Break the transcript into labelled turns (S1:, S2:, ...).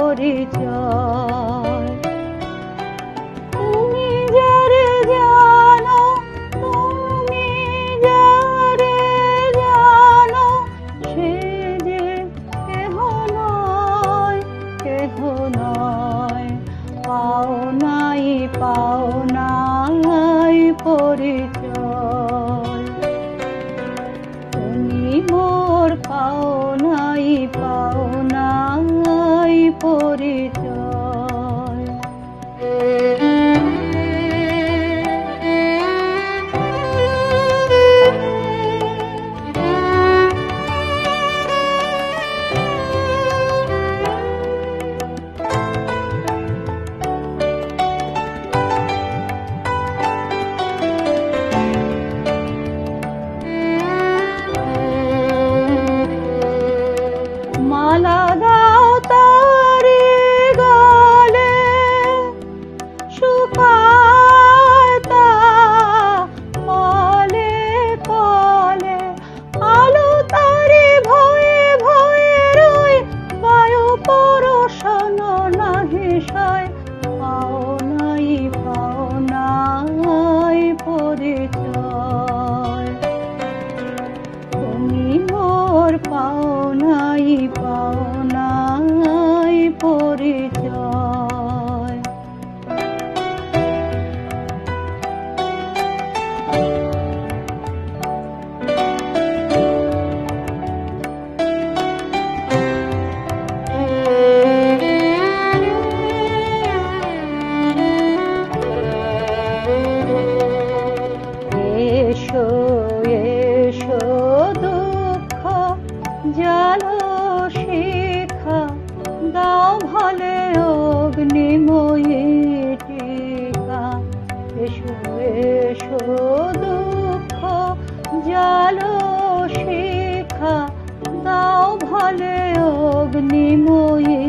S1: পরিচয়। তুমি যারে জানো, তুমি যারে জানো, সে যে কেহ নয়, কেহ নয়। পাও নাই পরিচয়। তুমি মোর পাও নাই পরিচয়। মালা দাও তারি গালে, শুকায় তা কলে কলে। আলো তারি ভয়ে ভয়ে রয়, বায়ু পরশন নাহি সয়। পাও নাই পরিচয়। তুমি মোর পাও নাই পরিচয়। এসো এসো দুঃখ জালো শিখা, দাও ভালে অগ্নিময়ী টিকা। এসো এসো দুঃখ জালো শিখা, দাও ভালে অগ্নিময়ী